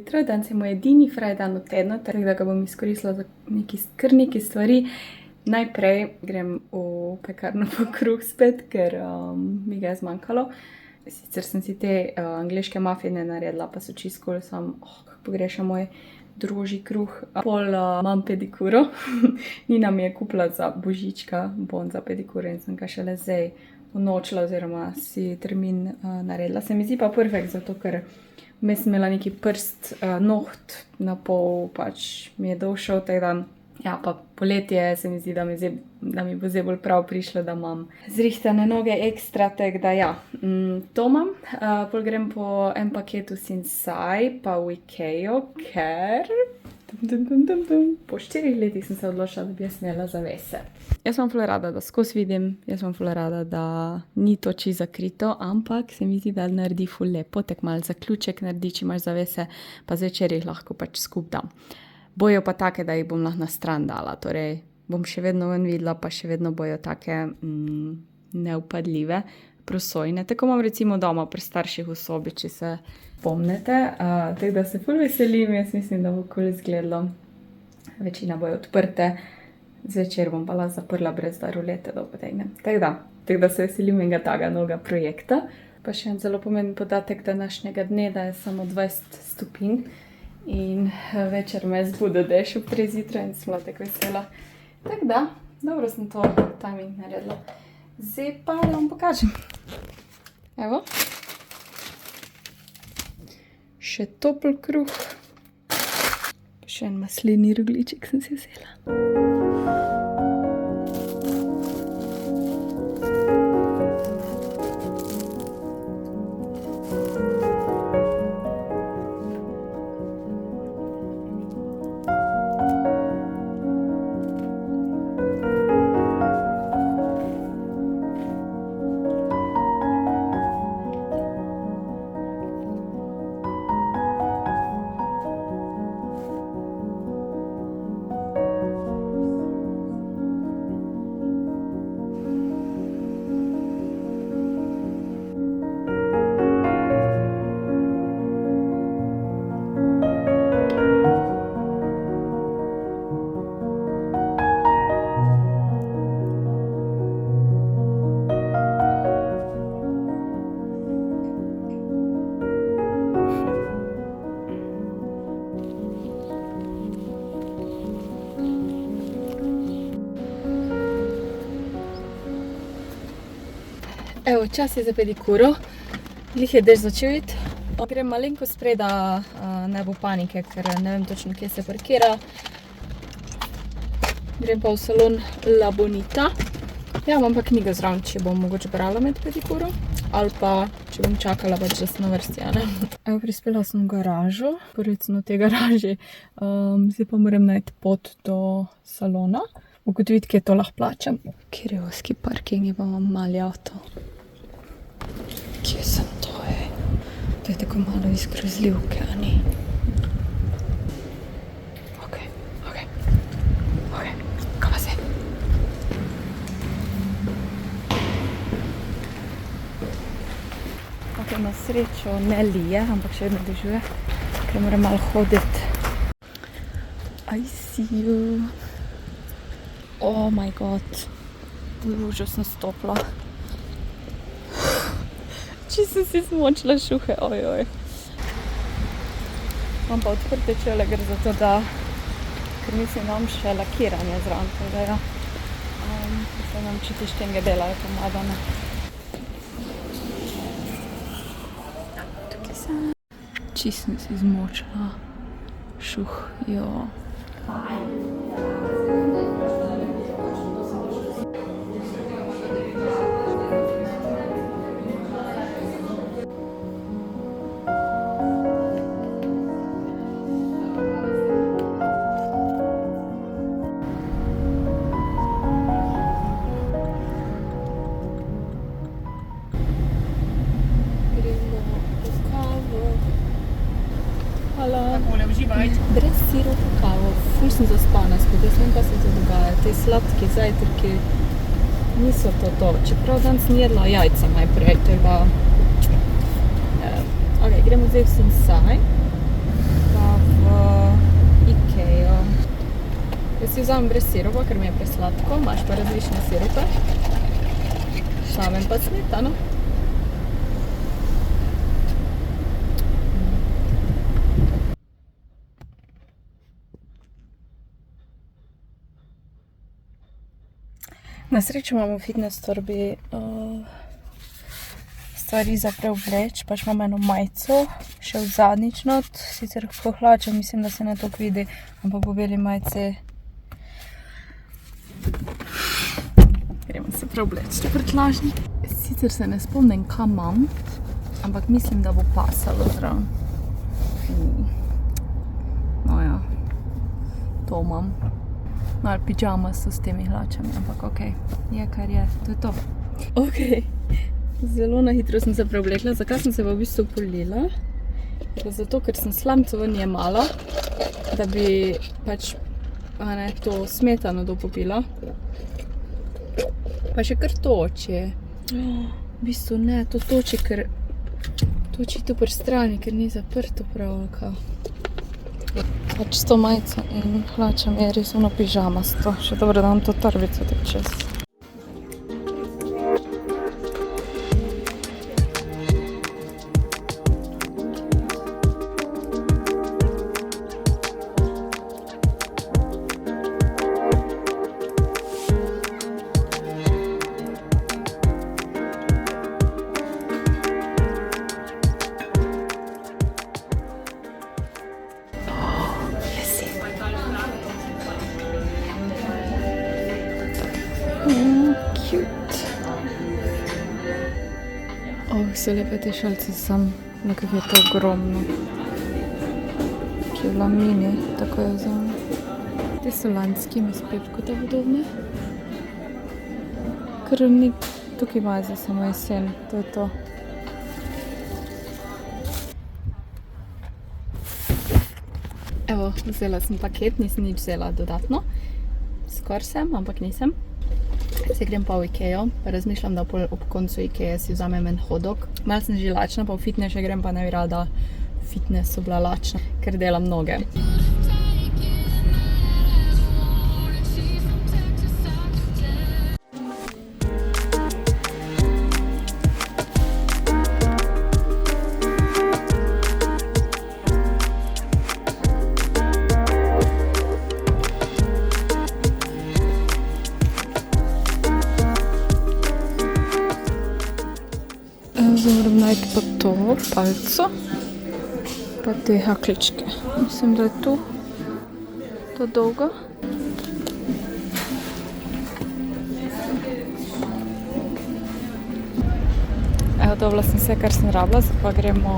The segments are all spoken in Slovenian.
jutro, danes je moj edini fraj dan v tednu, tako da ga bom izkoristila za kar nekaj stvari. Najprej grem v pekarno po kruh spet, ker mi ga je zmanjkalo. Sicer sem si te angleške mafine naredila, pa so čisto cool, kako pogrešam moj drožji kruh. Pol imam pedikuro. Nina mi je kupila za božička bon za pedikuro in sem ga šele zdaj unovčila oziroma si termin naredila. Se mi zdi pa perfekt, zato ker vmes sem imela neki prst, noht na pol, pač mi je došel tak dan. Ja, pa poletje se mi zdi, da mi bo zdaj bolj prav prišlo, da imam zrihtane noge ekstra, tak da ja, to imam. Pol grem po en paket v Sinsay, pa v Ikeo, ker po 4 letih sem se odločila, da bi jaz imela zavese. Jaz sem ful rada, da skozi vidim, jaz sem ful rada, da ni to čisto zakrito, ampak se mi zdi, da naredi ful lepo, tak malo zaključek naredi, če imaš zavese, pa zvečer jih lahko pač skup dam. Bojo pa take, da jih bom lahko na stran dala, torej bom še vedno ven videla, pa še vedno bojo take neupadljive, prosojne. Tako imam recimo doma pri starših v sobi, če se pomnite. Tako da se ful veselim, jaz mislim, da bo cool izgledalo. Večina bojo odprte, zvečer bom pa lahko zaprla, brez da rulete dol potegnem. Tako da se veselim enega takega novega projekta. Pa še en zelo pomemben podatek današnjega dne, da je samo 20 stopinj. In večer me zbude dež ob 3 zjutraj in sem bila tako vesela. Tako da, dobro sem to timing naredila. Zdaj pa da vam pokažem. Evo. Še topel kruh. Pa še en masleni rogljiček sem si vzela. Evo, čas je za pedikuro. Glih je dež začel iti. Grem malenkost prej, da ne bo panike, ker ne vem točno, kje se parkira. Grem pa v salon La Bonita. Ja, imam pa knjigo zraven, če bom mogoče brala med pedikuro. Ali pa, če bom čakala, pač da sem na vrsti, a ne. Evo, prispela sem v garažo. Prvič sem v tej garaži. Zdaj pa moram najti pot do salona. Ugotoviti, kje to lahko plačam. Kirjevski parking, pa imam mali avto. Kje sem to, To je tako malo iz grozljivke, a ni? Ok, kaj pa se? Ok, na srečo ne lije, ampak še vedno dežuje, ker moram malo hoditi. I see you. Oh my god, užasno stopla. Če sem si zmočila šuhe, ojoj. Imam pa odprte čele, ker zato da, ker mislim, da imam še lakiranje zraven, tako da ja. Mislim, da če ti štenge delajo pomadane. Tukaj sem. Čisto sem si zmočila šuh, jo. Brez sirupa kavo, ful sem zaspana spet, jaz vem, kaj se to dogaja. Te sladki zajtrki niso to. Čeprav danes sem jedla jajca najprej, tega... Ok, gremo zdaj v Sinsay. Pa Jaz si vzamem brez siropa, ker mi je presladko, imaš pa različne sirope. Vzamem pa smetano. Na srečo imamo v fitness torbi stvari za preobleč, pač imam eno majico, še v zadnjič not, sicer po hlaču, mislim, da se ne toliko vidi, ampak po beli majici gremo se preobleč v prtljažnik. Sicer se ne spomnim, kam imam, ampak mislim, da bo pasalo zraven. No ja, to imam. Malo pijama so s temi hlačami, ampak okej, je kar je, to je to. Okej, zelo na hitro sem se preoblekla. Zakaj sem se v bistvu polila? Zato, ker sem slamco ven jemala, da bi pač to smetano dopopila. Pa še kar toči. V bistvu ne, to toči, ker toči tu pri strani, ker ni zaprto prav. Pač s to majico in hlačami je res ono pižamasto. Še dobro, da imam to torbico tak čez. Cute. So lepe te šalice, sam nekako je to ogromno. Ki je bila mini, tako je vzamem. Te so lanski, mi spet kot podobne. Krvnik, tukaj imajo za samo jesen, to je to. Evo, vzela sem paket, nisem nič vzela dodatno. Skoraj sem, ampak nisem. Se grem pa v Ikejo, pa razmišljam, da ob koncu Ikeje si vzamem en hodok. Malo sem že lačna, pa v fitness še grem, pa ne bi rada v fitnessu bila lačna, ker delam noge. Moram najti pa to palco, pa te hakličke. Mislim, da je tu ta dolga. Evo, dobila sem vse, kar sem rabila, zdaj pa gremo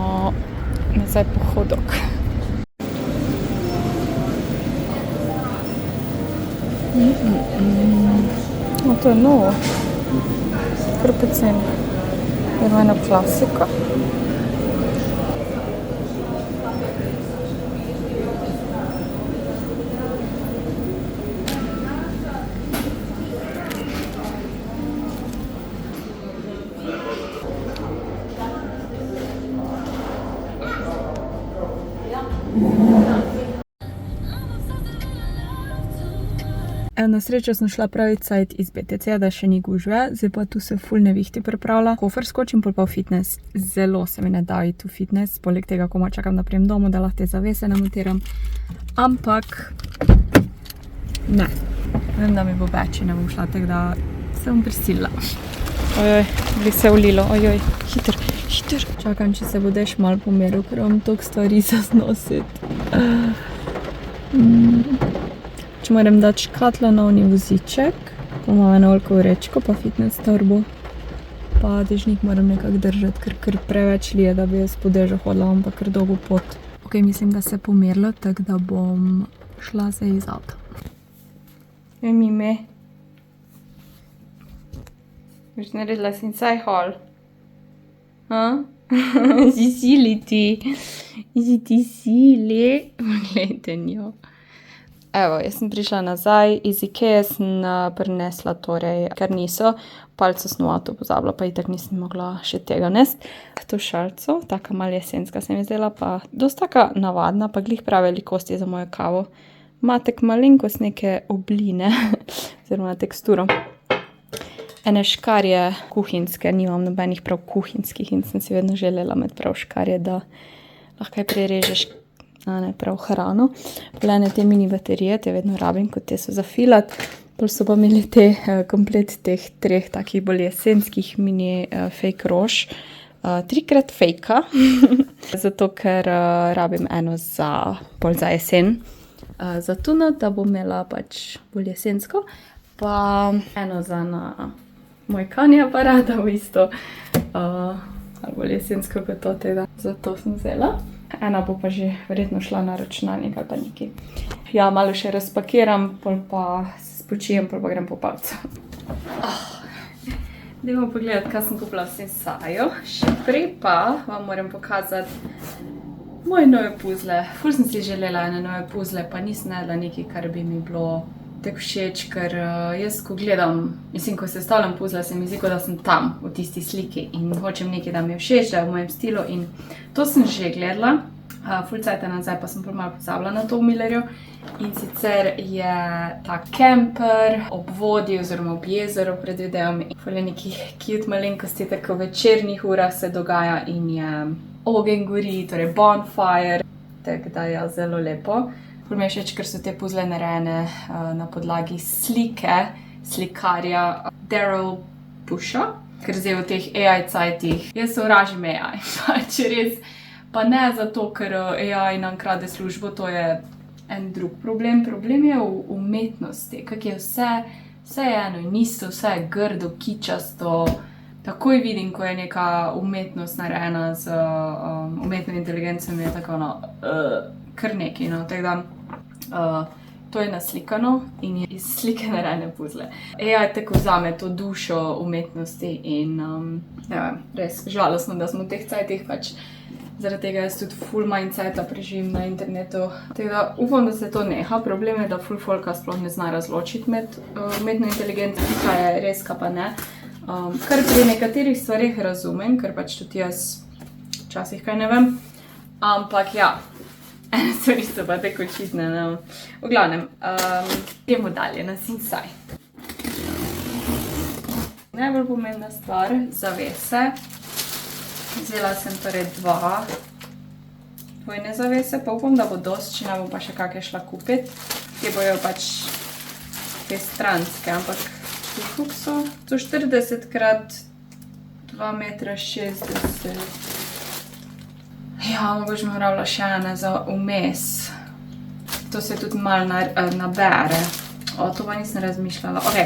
nazaj po hodok. To je novo. Kar poceni. Je ena klasika. Na srečo sem šla pravi cajt iz BTC, da še ni gužve, zdaj pa tu se ful nevihti pripravlja. Kofer skočim, pol pa v fitness. Zelo se mi ne da iti v fitness, poleg tega, ko čakam, da prijem domu, da lahko te zavese namontiram. Ampak ne, vem, da mi bo več in ne bom šla, tako da se bom prisilila. Ojoj, bi se ulilo, ojoj, hiter. Čakam, če se bo dež malo pomeril, ker imam toliko stvari za znositi. Če moram dati škatlanovni voziček, pa imam eno veliko vrečko, pa fitness torbo, pa dežnik moram nekako držati, ker preveč lije, da bi jaz po dežu hodila, ampak kar dolgo pot. Ok, mislim, da se je pomerilo, tako da bom šla zdaj iz avta. Mime. Boš naredila si insaj hol? Si sili ti. Si sili. Poglejte njo. Evo, jaz sem prišla nazaj, iz Ikeje sem prinesla torej karniso, palco sem v avtu pozabila, pa itak nisem mogla še tega nesti. To šalico, taka malo jesenska se mi zdela, pa dosti taka navadna, pa glih prave velikosti za mojo kavo, ima tako malenkost neke obline, oziroma teksturo. Ene škarje kuhinjske, nimam nobenih prav kuhinjskih in sem si vedno želela imeti prav škarje, da lahko prerežeš prav hrano. Pol ene te mini baterije, te vedno rabim, kot te so za filat. Pol so pa imeli te komplet teh 3 takih bolj jesenskih mini fake rož. 3x fejka, zato ker rabim eno pol za jesen. Za tuna, da bom imela pač bolj jesensko, pa eno za na moj kani aparat, v isto, ali bolj jesensko kot to teda. Zato sem vzela. Ena bo pa že verjetno šla na računalnik ali pa nekaj. Ja, malo še razpakiram, pol pa se spočijem, pol pa grem po pavcu. Dajmo pogledati, kaj sem kupila v Sensaiju. Še prej pa vam moram pokazati moje nove puzle. Ful sem si želela ene nove puzle, pa nisem našla nekaj, kar bi mi bilo tako všeč, ker jaz, ko gledam, mislim, ko sestavljam puzle, se mi zdi, da sem tam, v tisti sliki in hočem nekaj, da mi je všeč, da je v mojem stilu in to sem že gledala. Ful cajta nazaj pa sem pol malo pozabila na to v Millerju. In sicer je ta kemper ob vodi oziroma ob jezeru, predvidevam. Ful je nekih cute malenkosti, tako v večernih urah se dogaja in je ogenj gori, torej bonfire, tako da je zelo lepo. Ful mi je všeč, ker so te puzle narejene na podlagi slike slikarja Daryl Busha, ker zdaj v teh AI cajtih jaz sovražim AI, pač res. Pa ne zato, ker AI nam krade službo, to je en drug problem. Problem je v umetnosti, kak je vse je eno in isto, vse je grdo, kičasto. Takoj vidim, ko je neka umetnost narejena z umetno inteligenco, mi je tako kar nekaj, no, tako da to je naslikano in je iz slike narejene puzle. AI tako vzame to dušo umetnosti in ne vem, res žalostno, da smo v teh cajtih pač. Zaradi tega jaz tudi ful manj cajta preživim na internetu. Tako da upam, da se to neha. Problem je, da ful folka sploh ne zna razločiti med umetno inteligenco, kaj je res, kaj pa ne. Kar pri nekaterih stvareh razumem, ker pač tudi jaz včasih kaj ne vem. Ampak ja, ene stvari so pa tako očitne, ne. V glavnem, gremo dalje na Sensai. Najbolj pomembna stvar, zavese. Vzela sem torej 2 dvojne zavese, pa upam, da bo dosti, če ne bom pa še kakšne šla kupiti. Te bojo pač te stranske, ampak koliko so? 140 x 2,60 m. Ja, mogoče bom rabila še ene za vmes. To se tudi malo nabere. To pa nisem razmišljala. Ok,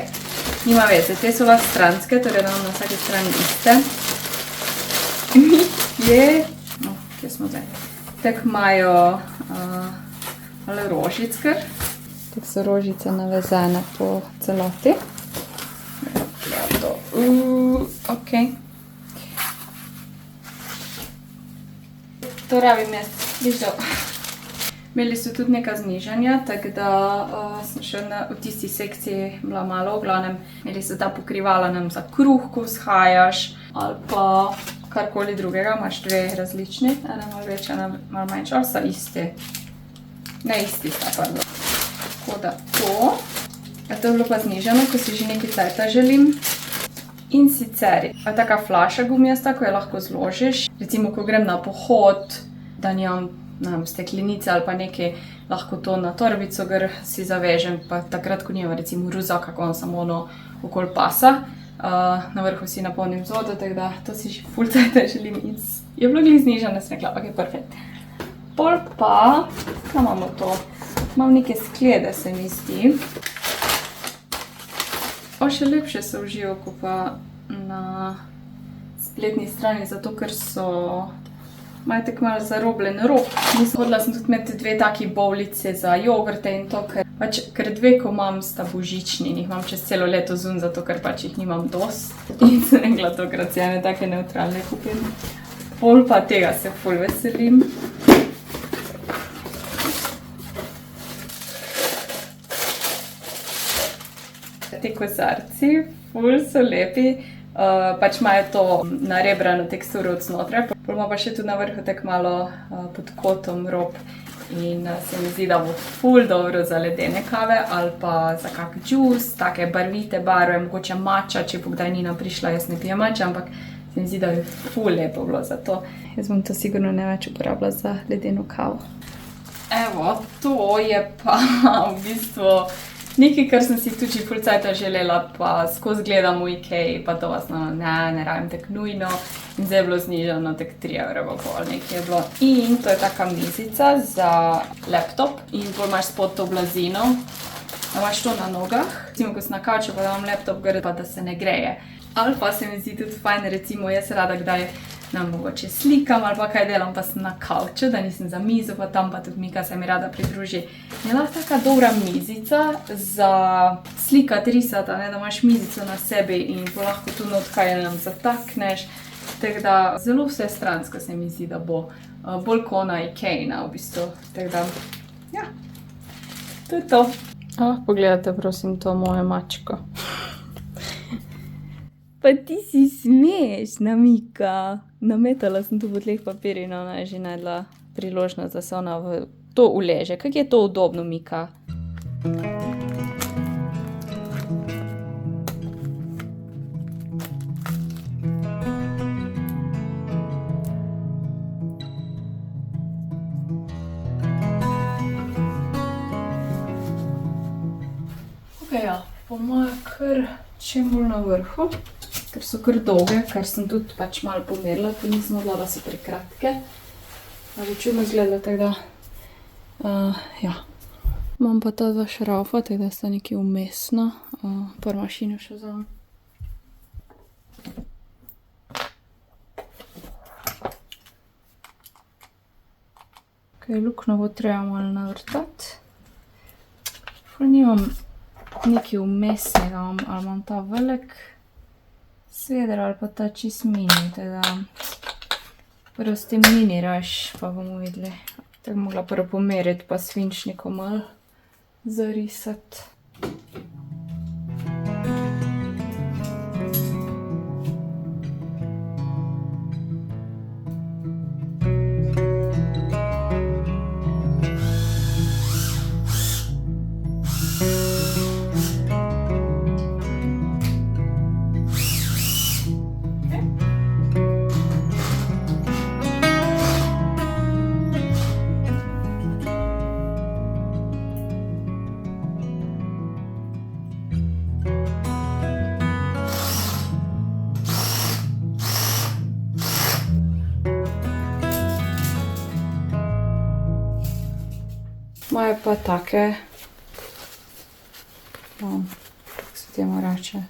nima veze, te so lahko stranske, torej da imam na vsaki strani iste. Kje smo zdaj? Tako imajo malo rožic kar. Tako so rožice navezane po celoti. Ok. To rabim jaz. Imeli so tudi neka znižanja, tako da sem še v tisti sekciji bila malo, v glavnem. Imeli so ta pokrivala nam za kruh, ko vzhajaš, ali pa karkoli drugega, imaš 2 različni, ena malo večja, ena malo manjša, ali so isti? Ne, isti sta, pardon. Tako da to. To je bilo pa znižano, ko si že nekaj cajta želim. In sicer, taka flaša gumijasta, ko jo lahko zložiš. Recimo, ko grem na pohod, da nimam steklenice ali pa nekaj, lahko to na torbico gor si zavežem, pa takrat, ko nimam recimo ruzaka, ko imam samo ono okoli pasa. Na vrhu si napolnim z vodo, tako da to si že ful cajta želim in je bilo glih znižano, sem rekla, ok, perfekt. Pol pa, kaj imamo to? Imam neke sklede, se mi zdi. Še lepše so v živo, ko pa na spletni strani, zato ker so imajo tako malo zarobljen rob. Hodila sem tudi imeti 2 taki bovlice za jogurte in to, ker 2, ko imam, sta božični in jih imam čez celo leto zunaj, zato ker pač jih nimam dosti. In sem rekla, tokrat si ene take neutralne kupim. Pol pa tega se ful veselim. Te kozarci, ful so lepi, pač imajo to narebrano teksturo od znotraj, pol ima pa še tudi na vrhu tako malo pod kotom rob. in se mi zdi, da bo ful dobro za ledene kave ali pa za kak džus, take barvite barve, mogoče mača, če bo kdaj Nina prišla, jaz ne pijem mača, ampak se mi zdi, da bi ful lepo bilo za to. Jaz bom to sigurno ne več uporabila za ledeno kavo. Evo, to je pa v bistvu nekaj, kar sem si tudi ful cajta želela, pa skozi gledam v Ikei, pa to vas ne rabim tak nujno. In zdaj je bilo znižano tak 3 evre v pol, nekaj je bilo. In to je taka mizica za laptop in bolj imaš spod to blazino, da imaš to na nogah. Recimo, ko sem na kavču, pa dam laptop gor, pa da se ne greje. Ali pa se mi zdi tudi fajn, recimo, jaz rada kdaj mogoče slikam ali pa kaj delam, pa sem na kavču, da nisem za mizo, pa tam pa tudi Mika se mi rada pridruži. Je lahko taka dobra mizica za slikati, risati, da imaš mizico na sebi in to lahko tu not kaj nam zatakneš. Tako da zelo vsestransko se mi zdi, da bo bolj kot na Ikejina v bistvu. Tako da, ja, to je to. Pogledajte, prosim, to mojo mačko. Pa ti si smešna, Mika. Nametala sem tu po tleh papirjev in ona je že najdla priložnost, da se ona v to uleže. Kako je to udobno, Mika? Ja, po moje kar čim bolj na vrhu, ker so kar dolge, ker sem tudi pač malo pomerila, pa nisem odla, da so prekratke. Ali čudno izgleda, tako da, ja. Imam pa ta dva šraufa, tako da sta nekaj vmesna. Par mašino še vzamem. Luknjo bo treba malo navrtati. Nimam nekaj vmesnega, ali imam ta velik sveder ali pa ta čist mini, teda prvo s tem mini raš, pa bomo videli. Tako mogla prvo pomeriti, pa svinčnikom malo zarisati. Moje pa take, kako se temu reče,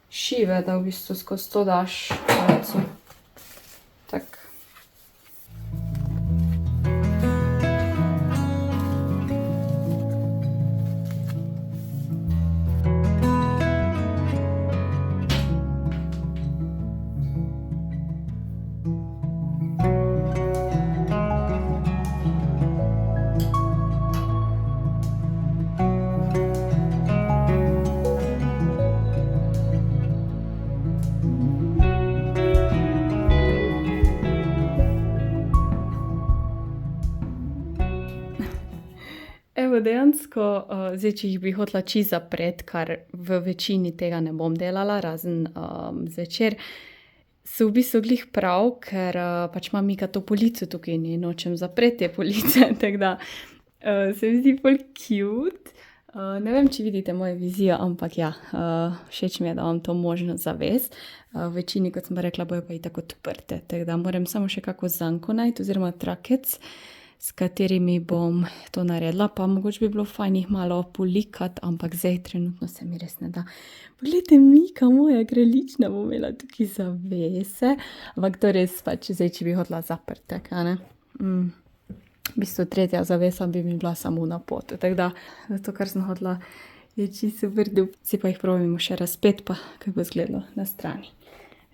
šive, da v bistvu skozi to daš palco. Tak. Evo, dejansko, zdaj, če jih bi hotela čisto zapreti, kar v večini tega ne bom delala, razen zvečer, so v bistvu glih prav, ker pač ima Mika to polico tukaj in nočem zapreti te police, tako da se mi zdi ful cute. Ne vem, če vidite mojo vizijo, ampak ja, všeč mi je, da imam to možnost zaves. V večini, kot sem pa rekla, bojo pa itak odprte, tako da moram samo še kako zanko najti, oziroma trakec, s katerimi bom to naredila, pa mogoče bi bilo fajn jih malo polikati, ampak zdaj trenutno se mi res ne da. Poglejte, Mika moja kraljična bo imela tukaj zavese, ampak to res pač zdaj, če bi hotela zaprti, tako ne. V bistvu tretja zavesa bi mi bila samo na potu, tako da zato, kar sem hotela, je čisto super dup. Zdaj pa jih probimo še razpet, pa kako bo izgledalo na strani.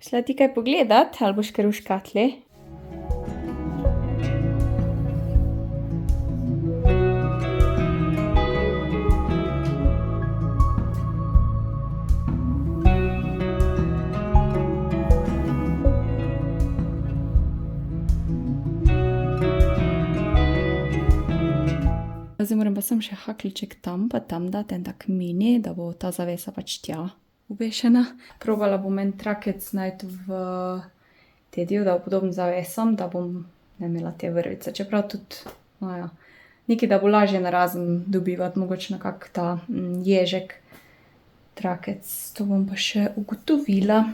Šla ti kaj pogledat, ali boš kar v škatli? pa sem še hakliček tam, pa tam dati en tak mini, da bo ta zavesa pač tja obešena. Probala bom en trakec najti v Tediju, da bo podoben zavesom, da bom ne imela te vrvice. Čeprav tudi, no ja, nekaj, da bo lažje narazen dobivati, mogoče nekak ta ježek trakec. To bom pa še ugotovila.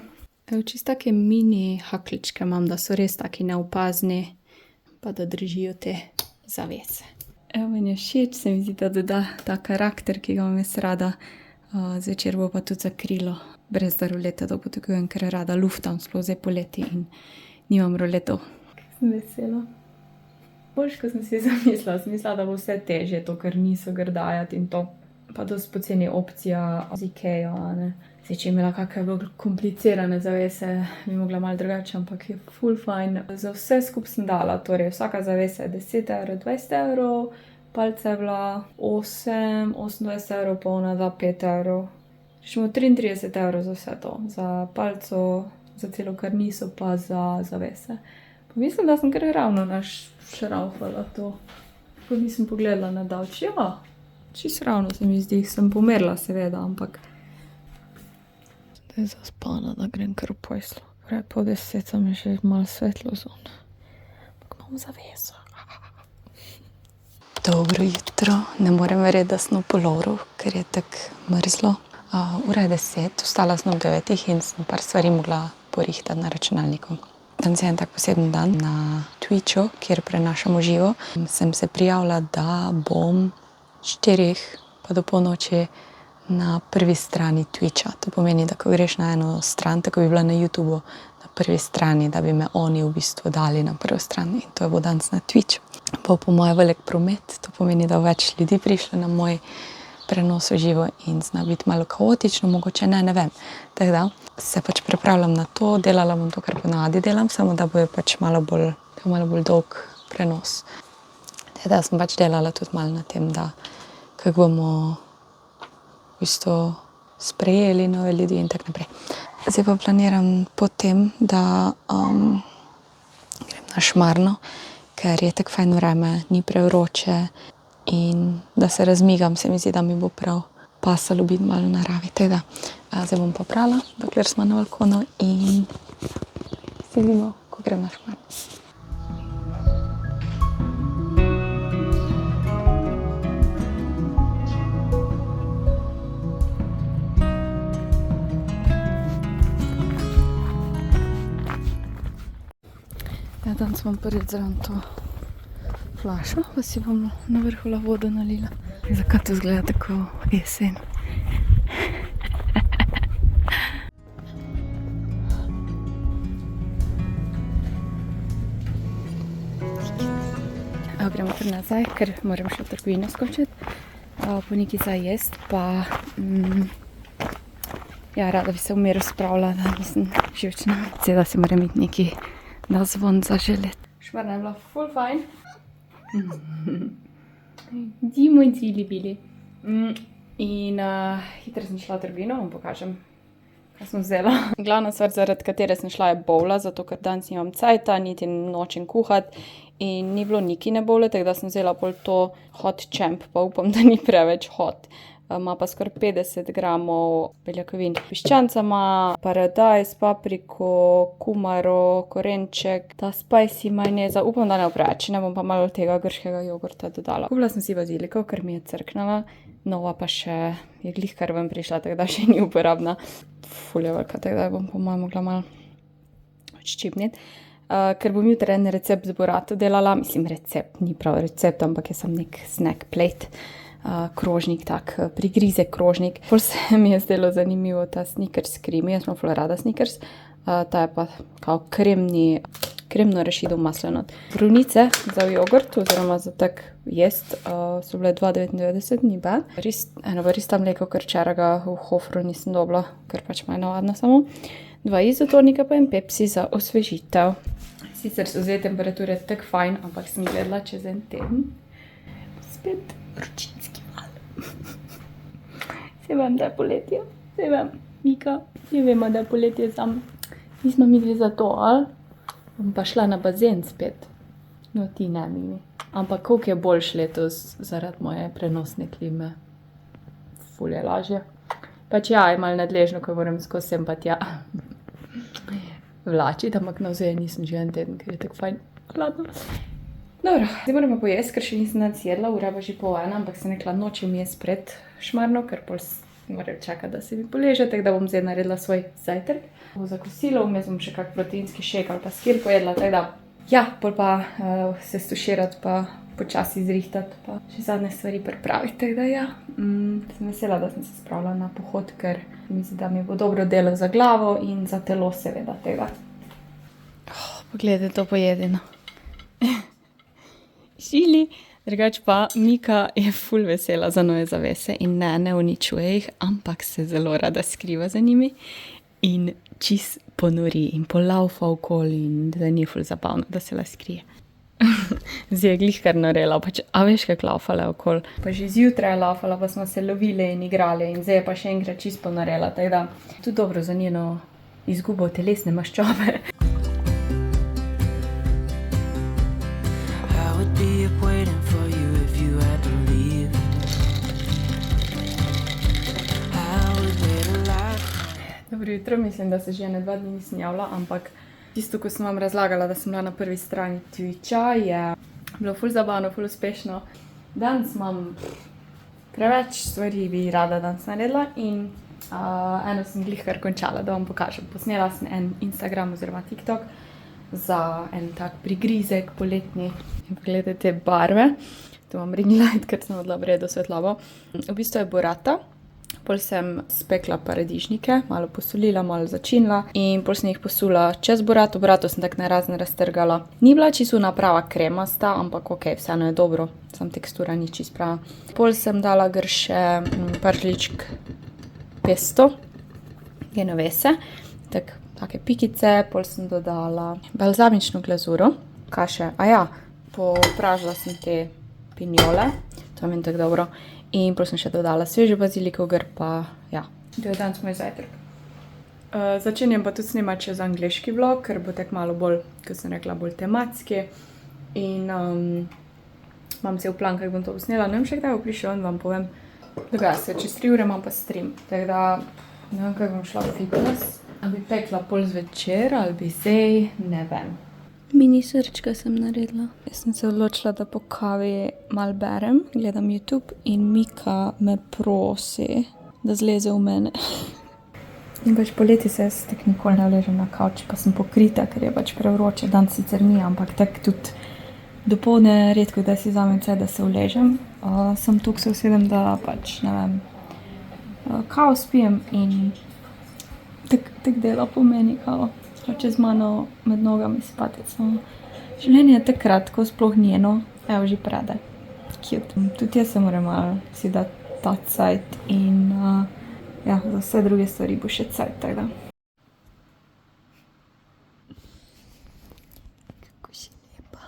Evo, čisto take mini hakličke imam, da so res taki neopazni, pa da držijo te zavese. Evo, meni je všeč, se mi zdi, da doda ta karakter, ki ga imam jaz rada. Zvečer bo pa tudi zakrilo, brez da rolete dopotegujem, ker rada luftam, sploh zdaj poleti in nimam roletov. Kaj sem vesela. Boljš, ko sem si zamislila, sem mislila, da bo vse težje, to, ker niso grdajati in to. Pa dosti poceni opcija z Ikejo, a ne. Zdaj, če imela kakve bolj komplicirane zavese, bi mogla malo drugače, ampak je ful fajn. Za vse skup sem dala, torej vsaka zavesa je 10 €, 20 €, palca je bila 28 €, polna 5 €. Šemo 33 € za vse to, za palco, za celo karniso, pa za zavese. Pa mislim, da sem kar ravno našraufala to. Pa nisem pogledala na davč, ja. Čisto ravno se mi zdi, sem pomerila seveda, ampak zdaj zaspana, da grem kar v poslu. Prej po 10 sem je že malo svetlo zunaj. Ampak imam zaveso. Dobro jutro, ne morem verjeti, da sem v pulovru, ker je tako mrzlo. Ura je 10, vstala sem ob 9 in sem par stvari mogla porihtati na računalniku. Danes je en tak poseben dan na Twitchu, kjer prenašamo živo. Sem se prijavila, da bom 4 pa do polnoči na prvi strani Twitcha. To pomeni, da ko greš na eno stran, tako bi bila na YouTubeu na prvi strani, da bi me oni v bistvu dali na prvo stran. In to bo danes na Twitch. Bo po moje velik promet, to pomeni, da bo več ljudi prišlo na moj prenos v živo in zna biti malo kaotično, mogoče ne vem. Tako da se pač pripravljam na to, delala bom to, kar ponavadi delam, samo da bo pač malo bolj dolg prenos. Tako da sem pač delala tudi malo na tem, da kako bomo v bistvu sprejeli nove ljudi in tako naprej. Zdaj pa planiram potem, da grem na Šmarno, ker je tako fajn vreme, ni prevroče in da se razmigam, se mi zdi, da mi bo prav pasalo biti malo v naravi. Tako da zdaj bom pa prala, dokler smo na balkonu in se vidimo, ko grem na Šmarno. Ja, danes bom prvič zraven to flašo, pa si bom na vrhu vodo nalila. Zakaj to izgleda tako jesen? Gremo kar nazaj, ker moram še v trgovino skočiti. Po nekaj za jest, pa ja, rada bi se v miru spravila, da nisem živčna. Zdaj, da si moram iti nekaj na zvon zaželeti. Šmarna je bila ful fajn. Di moj cili bili. In hitro sem šla v trgovino, vam pokažem, kaj sem vzela. Glavna stvar, zaradi katere sem šla, je bowla, zato ker danes nimam cajta, niti nočem kuhati in ni bilo nikine bowle, tako da sem vzela pol to hot champ, pa upam, da ni preveč hot. Ima pa skoraj 50 gramov beljakovin. Piščanca ima paradajz, papriko, kumaro, korenček, ta spicy majoneza. Upam, da ne bo preveč, ne bom pa malo tega grškega jogurta dodala. Kupila sem si baziliko, ker mi je crknila. Nova pa še je glih kar ven prišla, tako da še ni uporabna. Ful je velika, tako da bom po mojem mogla malo odščipniti. Ker bom jutri en recept z burato delala. Mislim, recept, ni prav recept, ampak je sam nek snack plate. Krožnik, tak prigrizek krožnik. Ful se mi je zdelo zanimivo ta Snickers krimi, jaz imam ful rada Snickers. Ta je pa kao kremno rešitev masleno. Brunice za jogurt oziroma za tak jest so bile 2,99, ni bad. Eno pa res tam mleko, ker včeraj ga v Hofru nisem dobila, ker pač ima navadno samo. 2 izotonika pa en Pepsi za osvežitev. Sicer so zdaj temperature tako fajn, ampak sem gledala čez en teden. Spet vročinski val. Se vem, da je poletje. Se vem, Mika, ne vemo, da je poletje sam. Nismo midli za to, ali? Bom pa šla na bazen spet. No, ti ne, Mimi. Ampak koliko je boljš letos zaradi moje prenosne klime. Ful je lažje. Pač ja, je malo nadležno, ko moram skozi sem pa tja vlačiti, ampak navzej nisem že en teden, ker je tako fajn hladno. Dobro, zdaj moramo pojesti, ker še nisem danes jedla, ura pa že pol ena, ampak sem rekla, nočem jesti pred šmarno, ker pol moram čakati, da se mi poleže, tako da bom zdaj naredila svoj zajtrk. Za kosilo, vmes bom še kak proteinski šejk ali pa skir pojedla, tako da ja, pol pa se stuširati pa počasi zrihtati pa še zadnje stvari pripraviti, tako da ja. Sem vesela, da sem se spravila na pohod, ker mislim, da mi bo dobro delo za glavo in za telo seveda, tega. Poglejte to pojedino. Šili. Drugač pa Mika je ful vesela za nove zavese in ne uničuje jih, ampak se zelo rada skriva za njimi in čist ponori in polaufa okoli in da ni ful zabavno, da se la skrije. Zdaj je glih kar narela, pač, a veš, kak laufala okoli. Pa že zjutraj laufala, pa smo se lovile in igrali in zdaj je pa še enkrat čist ponorela, tako da tudi dobro za njeno izgubo telesne maščobe. Dobro jutro, mislim, da se že ene 2 dni nisem javila, ampak tisto, ko sem vam razlagala, da sem bila na prvi strani Twitcha, je bilo ful zabavno, ful uspešno. Danes imam preveč stvari, bi rada danes naredila in eno sem glih kar končala, da vam pokažem. Posnela sem en Instagram oziroma TikTok za en tak prigrizek poletni. In pogledajte te barve, to imam ring light, ker sem odla vredo svetlobo. V bistvu je burrata. Pol sem spekla paradižnike, malo posolila, malo začinila in pol sem jih posula čez burato. Burato sem tako narazne raztrgala. Ni bila čisto prava kremasta, ampak ok, vseeno je dobro, sam tekstura ni čisto prava. Pol sem dala gor še par žličk pesto, genovese, take pikice, pol sem dodala balzamično glazuro, kaše, popražila sem te pinjole, to je meni tako dobro. In pol sem še dodala svežo baziliko gor, pa ja. To je danes moj zajtrk. Začenjam pa tudi snemati čez angleški vlog, ker bo tako malo bolj, kot sem rekla, bolj tematski. In imam se v plan, kako bom to posnela. Ne vem še kdaj bo prišel in vam povem. Dogaja se, čez 3 ure imam pa stream. Tako da ne vem, kako bom šla v fitness. Ali bi pekla pol zvečer, ali bi zdaj, ne vem. Mini srčka sem naredila. Jaz sem se odločila, da po kavi malo berem, gledam YouTube in Mika me prosi, da zleze v mene. In pač poleti se jaz tako nikoli ne ležem na kavč, pa sem pokrita, ker je pač prevroče. Dan sicer ni, ampak tako tudi dopoldne redko, da si vzamem caj, da se uležem. Sem tukaj se usedem, da pač, ne vem, kavo spijem in tako dela po meni kavo. Čez mano med nogami spati. Življenje je tako kratko, sploh njeno. Evo, že prede. Cute. Tudi jaz se moram malo si dati ta cajt in ja, za vse druge stvari bo še cajt, tako da. Kako si lepa.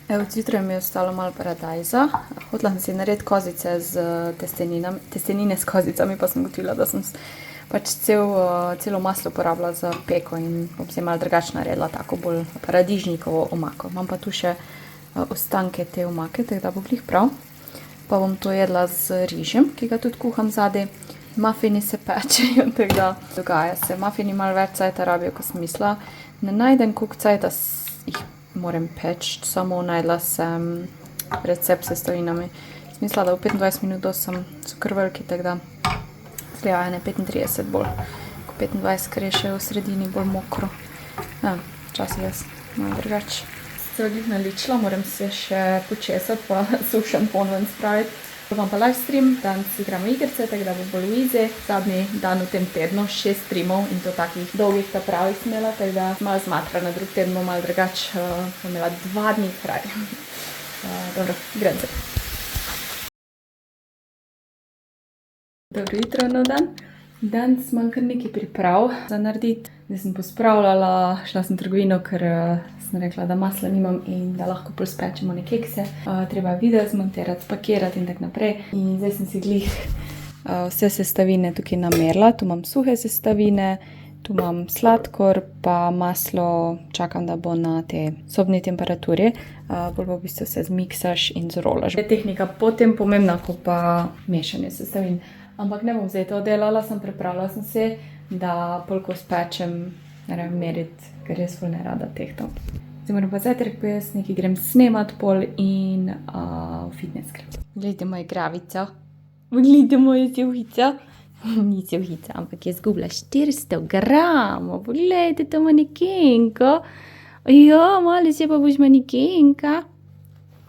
Evo, zjutraj mi je ostalo malo paradajza. Hotela sem si narediti kozice z testeninami, testenine s kozicami, pa sem ugotovila, da sem pač celo maslo uporabila za peko in bom si malo drugače naredila, tako bolj paradižnikovo omako. Imam pa tu še ostanke te omake, tako da bo glih prav. Pa bom to jedla z rižem, ki ga tudi kuham zadaj. Mafini se pečejo, tako da dogaja se. Mafini malo več cajta rabijo, kot sem mislila. Ne najdem koliko cajta jih moram peči, samo najdla sem recept s sestavinami. Mislila, da v 25 minut sem cukor veliki, tako da slija ene 35 bolj. Ko 25, ker je še v sredini bolj mokro. Ja, včasih jaz malo drugače. Se glih naličila, moram se še počesati, pa suh šampon ven spraviti. Imam pa live stream, danes igramo igrice, tako da bo bolj easy. Zadnji dan v tem tednu, 6 streamov in to takih dolgih, ta pravih sem imela, tako da malo zmatra, na drug teden bom malo drugače, bom imela 2 dni fraj. Dobro, grem se. Dobro jutro, nov dan. Danes imam kar nekaj priprav za narediti. Zdaj sem pospravljala, šla sem v trgovino, ker sem rekla, da masla nimam in da lahko bolj spečemo ne kekse. Treba video zmontirati, spakirati in tako naprej. In zdaj sem si glih vse sestavine tukaj namerila. Tu imam suhe sestavine, tu imam sladkor, pa maslo čakam, da bo na te sobni temperaturi. Bolj pa v bistvu se zmiksaš in zrolaš. Je tehnika potem pomembna, ko pa mešanje sestavin. Ampak ne bom zdaj to delala, pripravila sem se, da pol ko spečem, ne vem, meriti, ker jaz ful ne rada tehtam. Zdaj moram pa zajtrk pojesti, nekaj grem snemat pol in v fitness grem. Gledajte mojo gravico. Gledajte mojo sevhico. Ni sevhica, ampak je zgubila 400 gramov. Poglejte to manekenko. Ja, malo se pa boš manekenka.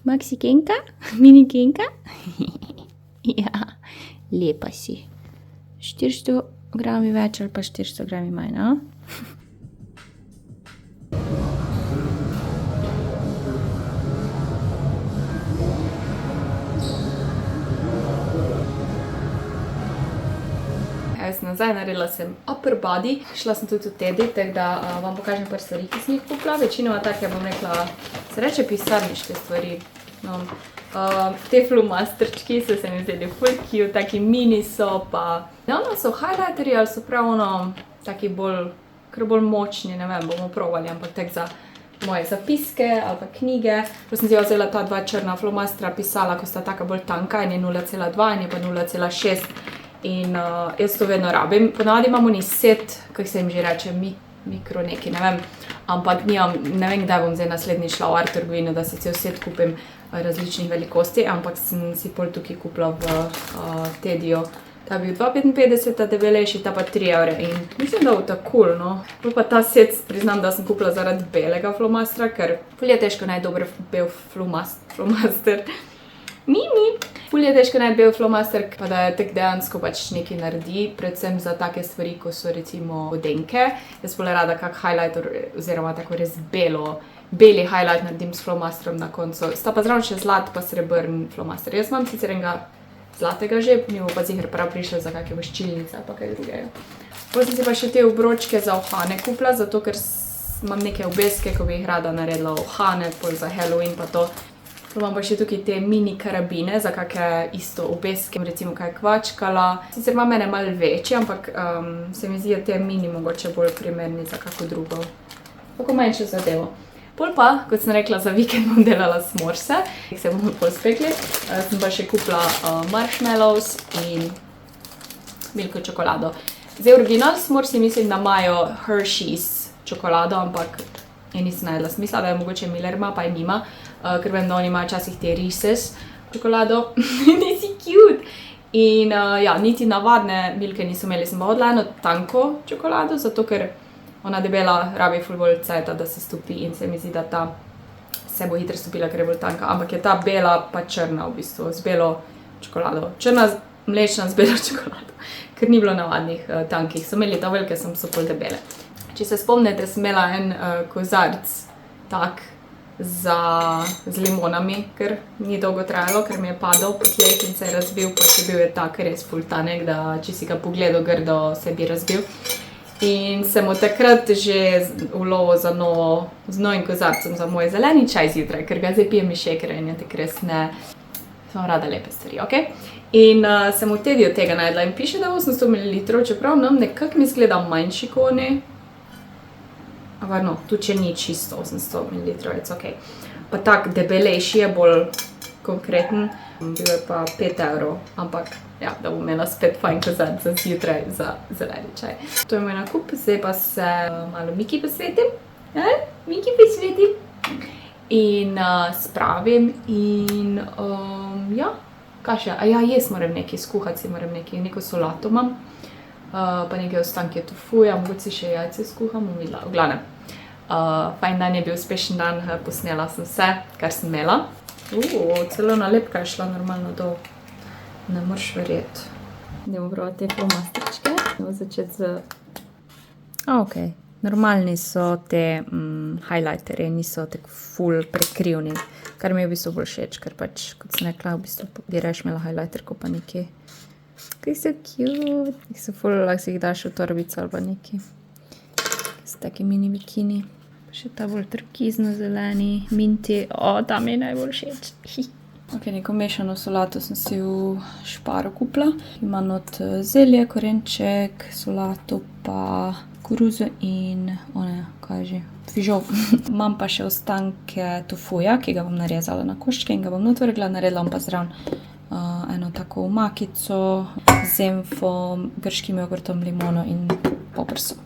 Maksikenka? Minikenka? Ja, lepa si. 400 grami več ali pa 400 grami manj, no? Jaz nazaj, naredila sem upper body, šla sem tudi v Tedi, tako da vam pokažem par stvari, ki sem jih kupila. Večinoma take, bom rekla, se reče pisarniške stvari. No, te flomasterčki so se mi zdeli ful cute, taki mini so pa. Ne, ono so highlighteri ali so prav ono, taki bolj, kar bolj močni, ne vem, bomo probali, ampak tak za moje zapiske ali pa knjige. Ko sem si vzela ta dva črna flomastra, pisala, ko sta taka bolj tanka, en je 0,2 in je pa 0,6. In jaz to vedno rabim. Ponavadi imam oni set, kako se jim že reče, mikro neki, ne vem. Ampak ne vem, kdaj bom zdaj naslednji šla v art trgovino, da si cel set kupim različnih velikosti, ampak sem si pol tukaj kupila v Tediju. Ta je bil 2,55, ta debelejši, ta pa 3 evre in mislim, da bo tako cool, no. Pol pa ta set priznam, da sem kupila zaradi belega flomastra, ker ful je težko najti dober bel flomaster. Ful je težko najti bel flomaster, pa da je tak dejansko pač nekaj naredi, predvsem za take stvari, ko so recimo vodenke. Jaz ful rada kak highlighter, oziroma tako res beli highlight naredim s flomastrom na koncu. Sta pa zraven še zlat pa srebrn flomaster. Jaz imam sicer enega zlatega že, mi bo pa ziher prav prišel za kakve voščilnice pa kaj drugega. Potem sem si pa še te obročke za uhane kupila, zato ker imam neke obeske, ko bi jih rada naredila uhane, pol za Halloween pa to. Imam pa še tukaj te mini karabine za kakšne isto obeske, recimo kaj kvačkala. Sicer imam mene malo večje, ampak se mi zdi, da te mini mogoče bolj primerni za kako drugo. Tako manjšo zadevo. Pol pa, kot sem rekla, za vikend bom delala s'morse, ki se bomo pol spekli. Sem pa še kupila marshmallows in milko čokolado. Zdaj original s'morsi mislim, da imajo Hershey's čokolado, ampak je nisem najdla smisla, da je mogoče Millerma, pa je nima. Ker vem, da oni imajo včasih te Reese's čokolado. Nisi cute! In ja, niti navadne milke niso imeli, sem pa hodila eno tanko čokolado, zato ker ona debela rabi ful bolj cajta, da se stopi in se mi zdi, da ta se bo hitro stopila, ker je bolj tanka. Ampak je ta bela pa črna v bistvu, z belo čokolado. Črna mlečna z belo čokolado, ker ni bilo navadnih tankih. So imeli ta velike, sem so pol debele. Če se spomnite, sem imela en kozarc tak, z limonami, ker ni dolgo trajalo, ker mi je padal po tleh in se je razbil, pa če bil je tak res ful tanek, da če si ga pogledal grdo, se bi razbil. In sem od takrat že v lovo za novim kozarcem za moj zeleni čaj zjutraj, ker ga zdaj pijem iz šekera in je tak res ne, sem rada lepe stvari, ok? In sem v Tediju tega najdla in piše, da 800 ml, čeprav nam nekako mi izgleda manjši kot oni. Ampak no, tu če ni čisto 800 ml, je ok. Pa tak debelejši je bolj konkreten, bil je pa 5 evrov, ampak ja, da bom imela spet fajn kozarc za zjutraj za zeleni čaj. To je moj nakup, zdaj pa se malo Miki posvetim. Miki posvetim. In spravim in ja, kaj še? Ja, jaz moram nekaj, skuhati si moram nekaj, neko solato imam. Pa nekaj ostanke tofuja, mogoče še jajce skuham, bom videla, v glavnem. Fajn dan je bil, uspešen dan, posnela sem vse, kar sem imela. Celo nalepka je šla normalno dol. Ne moreš verjeti. Idemo probati te flomasterčke. Idemo začeti z... Ok, normalni so te highlighteri, niso tako ful prekrivni, kar mi je v bistvu bolj všeč, ker pač, kot sem rekla, v bistvu bi raje imela highlighter, ko pa nekaj. Kaj so cute, so ful, lahko si jih daš v torbico ali pa nekaj. taki mini bikini. Še ta bolj turkizno-zeleni, minti. Ta mi je najbolj všeč. Ok, neko mešano solato sem si v Sparu kupila. Ima not zelje, korenček, solato pa koruzo in kaj že, fižol. Imam pa še ostanke tofuja, ki ga bom narezala na koščke in ga bom not vrgla. Naredila bom pa zraven eno tako omakico z zenfom, grškim jogurtom, limono in poprso.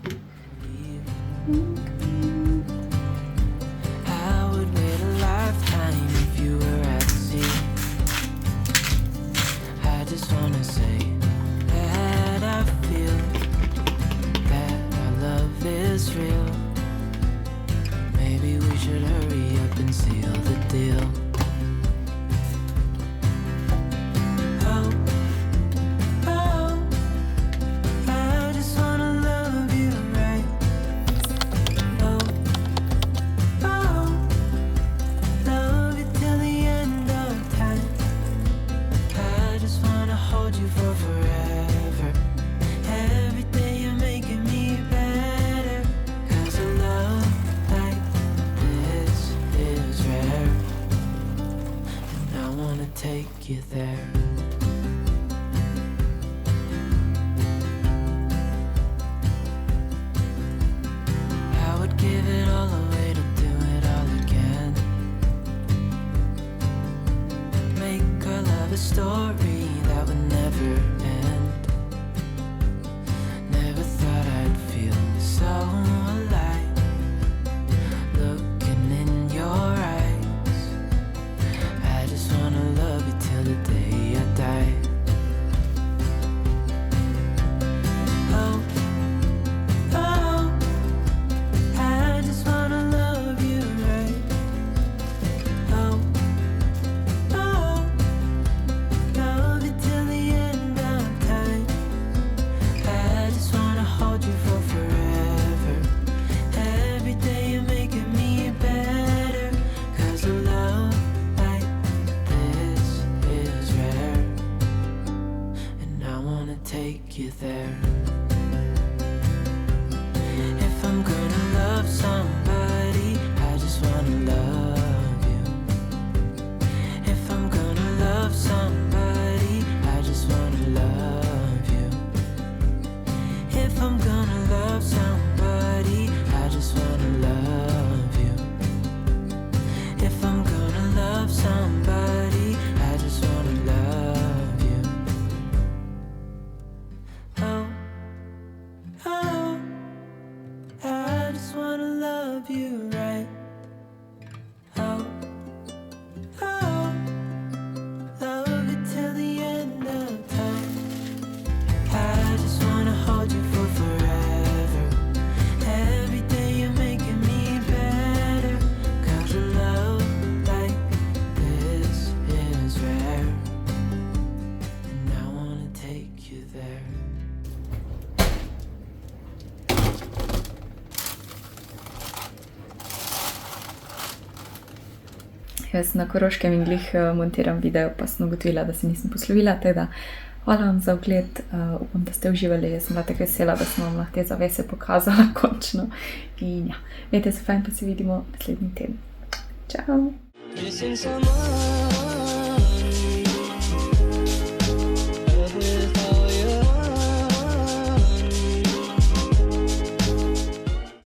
Take you there. I would give it all away to do it all again. Make our love a story that would never end. Never thought I'd feel so alive, looking in your eyes. I just wanna love you till the day I die. Oh, oh, I just wanna love you right. Oh, oh, love you till the end of time. I just wanna hold you for forever. Every day you're making me better, 'cause a love like this is rare, and I wanna take you there. If I'm gonna love somebody, I just wanna love you. If I'm gonna love somebody, I just wanna love you. If I'm gonna love somebody, I just wanna love you. If I'm gonna love somebody, I just wanna love you. Oh, oh, I just wanna love you right. Oh, oh, love you till the end of time. I just wanna hold you for forever. Every day you're making me better, 'cause a love like this is rare, and I wanna take you there. Jaz sem na Koroškem in glih montiram video, pa sem ugotovila, da se nisem poslovila, tako da hvala vam za ogled, upam, da ste uživali. Jaz sem bila tako vesela, da sem vam lahko te zavese pokazala končno. In ja, imejte se fajn, pa se vidimo naslednji teden. Čau! Missing someone.